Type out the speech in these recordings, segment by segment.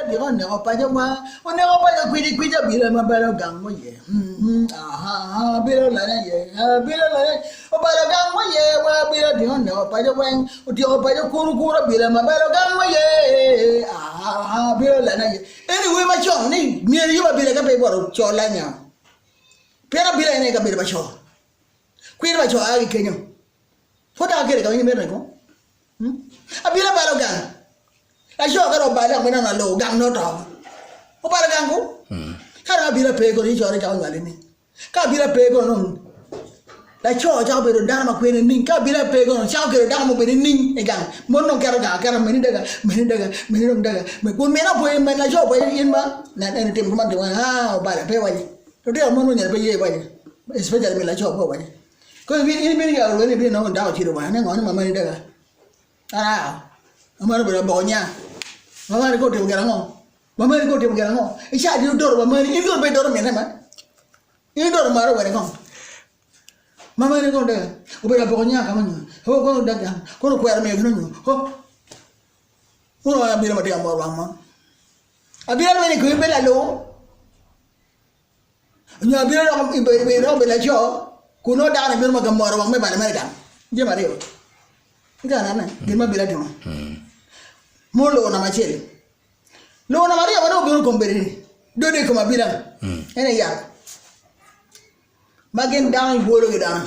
bila di on ne opa je wa on ne opa je kwiji bila ma bala gang mo ye aha bila la ye bila la opa la gang mo ye wa bila di on ne opa je wen di opa je kuru bila ma bala gang mo ye aha bila la ye anyway ma chong ni mi ri ba bila ka pe boro cho la nya pera bila ne ka bila ba cho kwiri ba cho ai kenyo foda kere ka ni me ko abila bala gang la cho ka ro bala me na lo gang no to o bala gang ko ka bila pe ko ni cho re cha ngale ni ka bila pe ko no la cho cha be do da ma kwe ni ka bila pe ko cha ke da mo be ni e gang mo no ka ra me ni daga me ko me na po me na cho po in ba na na tim ko man de ha bala pe wa ni to de mo no nya pe ye wa ni especially me la cho po wa ni ko vi ni ga lo ni bi no da chi do wa na ngo ni ma me ni daga amaro bela bonya mama ni ko te ngara ngo mama ni ko te ngara ngo isha di do mama ni indo be do me na ma indo maro wa ngo mama ni ko de o bela bonya ka manyo ho ko daga ko ko ar me gnu ho uno abira mate amor mama abira me ni ko bela lo nya abira ko be ro bela cho kuno da na bir ma gamoro wa me ba me da je mare yo ika nana girma bila dimo mo lo na machele lo na maria bano biro kombere do de ko mabila ene ya magen down bolo ge down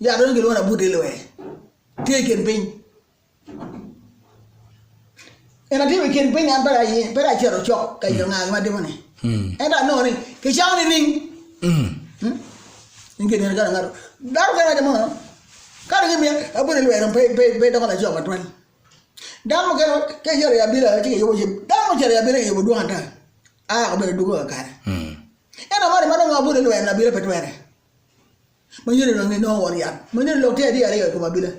ya do ge lo na bude lo e take ken pin ena ti ken pin an para chero chok ka yo nga ma de mone ena no ni ke chang ni ning nge ne ga ngaro dar ga de mo kada ngi mi abone lo eram pe do la joba twan damo ke yore ya bila ti yo je damo jere ya bila yo do hanta ko be do ko kare ena mari maro ngabune lo en la bila petwere mo yore no ni no wori ya mo ni lo te di ari ko mabila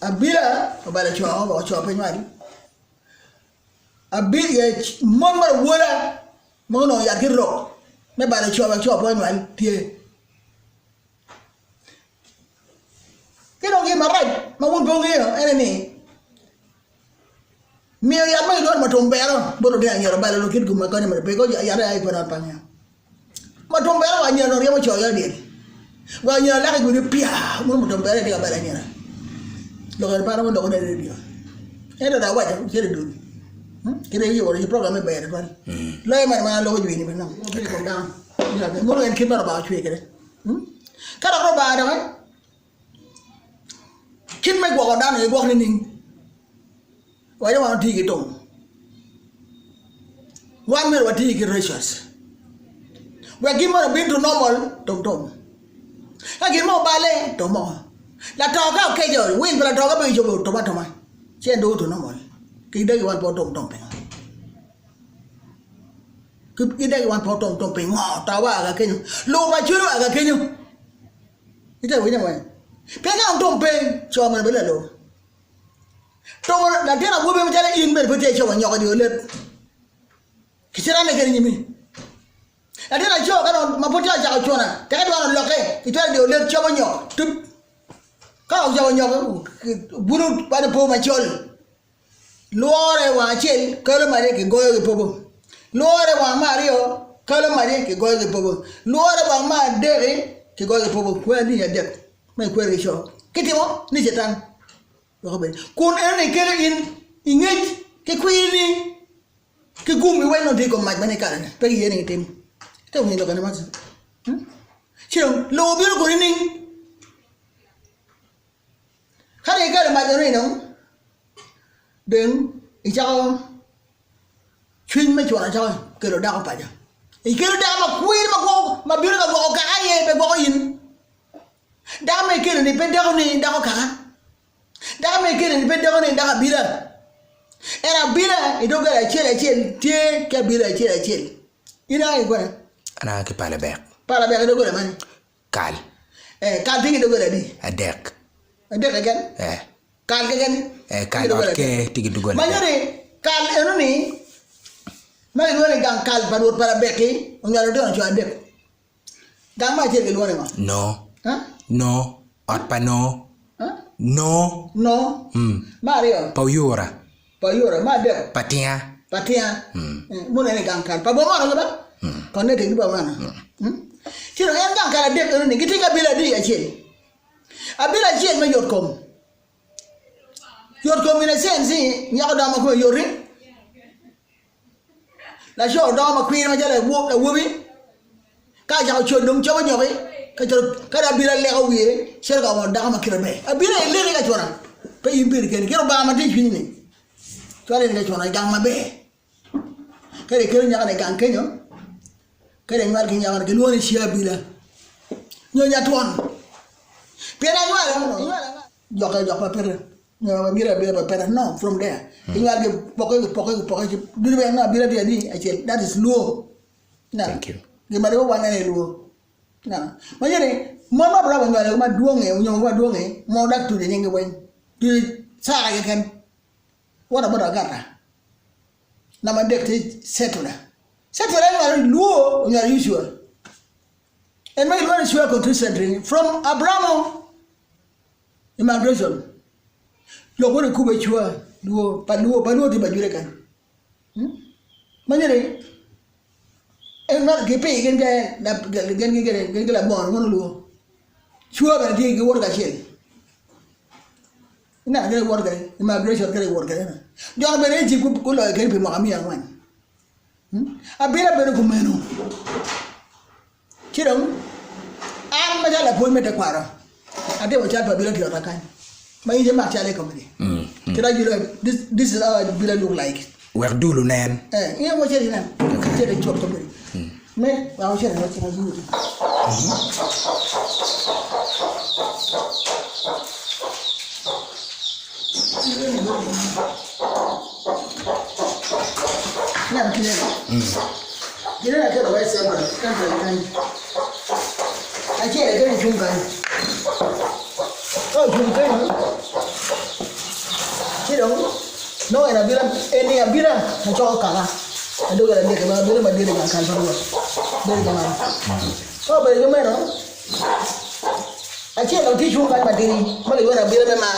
abila ko bala cho pe nyari abila mon mar wala mo no ya kirro me bala cho pe nyari tie kino gi marai ma won bongi ene ni mi ya ma do ma tombero bodo de anyoro bala lo kit guma kani ma pe ko ya ra ai ko na panya ma tombero wa nyoro re mo cho ya de wa nyoro la ko ni pia mo tombero de bala nyara lo ga para mo do de dio ene da wa je de do kire yi wori program be de kon lo e ma lo ju ni na mo ko da ya mo en ki ba chwe kire kada ro ba da kin me gwa da ne gwa ni ning wa ya wa ti ki tong wa me wa ti ki ratios wa gi mo be to normal tong ha gi mo ba le to mo la to ka ke jo win la to ka be jo to ba to ma chen do to normal ki de wa po tong pe ki de wa po tong pe ngo ta wa ga ke lo ba chu lo ga ke nyu ite wi ne wa pe ka tong pe cho ma be le lo to la tena wo be ma jale in be pe te cho wa nyo ga di le ki sera ne ke ni mi la tena cho ka ma po ta ja cho na te ka do lo ke ite de le cho wa nyo tu ka ja wa nyo buru pa de po ma chol luore wa chel kalo mare ke goyo ke pobo luore wa mario kalo mare ke goyo ke pobo luore wa ma dere ke goyo ke pobo kwa ni ya dek mai kwa re sho kitimo ni setan ko be kun ene kele in ingej ke kwini ke gumi we no de ko ma bane kala pe yene tem te ni lo kana ma chiro lo bi ko ni khare ga ma de no đến ý cho chuyên mấy chỗ là cho cái đồ đau phải chứ ý cái đồ đau mà quý mà biết là gõ cả gì phải gõ in đau mấy cái này bên đau này đau cả đau mấy cái này bên đau này đau biết là era biết là ý đâu cái là chia tie cái biết là chia ý này cái ana cái pala bek cái đâu cái là mấy kal kal thì cái đâu cái là đi adek cái kal cái kal ke tigi dugal manyore kal eno ni ma ngone gang kal padut para beki onyalo do cho adek gang ma cheke luone ma no ha no at pa no ha no no mario pauyora yora ma de Patia. patia mo ne gang kal pa bo ma ga ba kon ne te ba ma tiro en gang kal de ko ni gitinga bila di achel abila achel ma yot kom ina sensi nya ko da ma ko yori la jo da ma kwir ma jale wo da wobi ka ja cho dum cho nyo ka da bila le ko wi ser ka mo da ma kira be abila le ga chora pe imbir ken kero ba ma ti fini ni chora ni ga chora gang ma be kare kero nya ka gang kenyo kare ngal ki nya ke luoni sia bila nyo nya tuan pera nyo jok pa per no bila be per no from there ngal ke pokok du be na bila dia ni achel that is low na Thank you. Ge ma do wana ne low na ma yere mama bravo ngal ma duonge nyo ma duonge mo dak tu de nge wen tu sa ga kan wala boda gata na ma dek te setula ngal low ngal usual and my one is where contributing from Abramo immigration lo ko ku be chua luo pa luo di bajure kan manyere en na ke pe gen ga na gen la bon mon luo chua ba di ge wor ga chel na ge wor ga immigration ge wor ga na jo be re ji ku lo ge pe ma mi an abira be ko meno kiram an ma jala po me de kwara ade mo chat ba bila ti kan may je ma chale ko ni kira jilo this is how bila look like Wer dulu nen. ye mo cheri nan cheri chot ko ni me wa mo cheri no cheri jilo na kira na kira wa se ba kan achele ke ni chunga oh chunga kira no era bila eni abira na cho kala ado ga de ka bila ma de ga kan parwa de ga ma oh ba ga mero achele ti chunga ma de ni ma le wala bila ma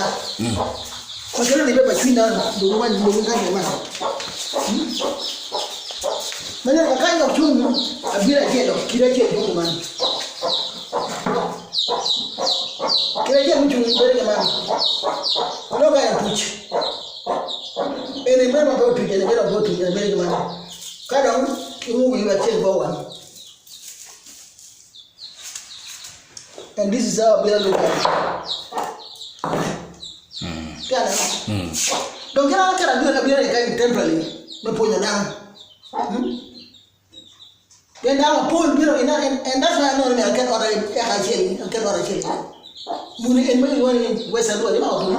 ma kira ni be ba china do ma kan ma mana ka yo chung abira je do kira je do man kira je mu chung bere man no ga puch ene mema ba tu je ga do tu je bere man ka do mu wi ba che go wan and this is how we look at kana donc kara do na bira ka temporary me ponya na then now Paul biro ina and that's why I know me I get order I get order muni en mai wani wesa do ni ma do no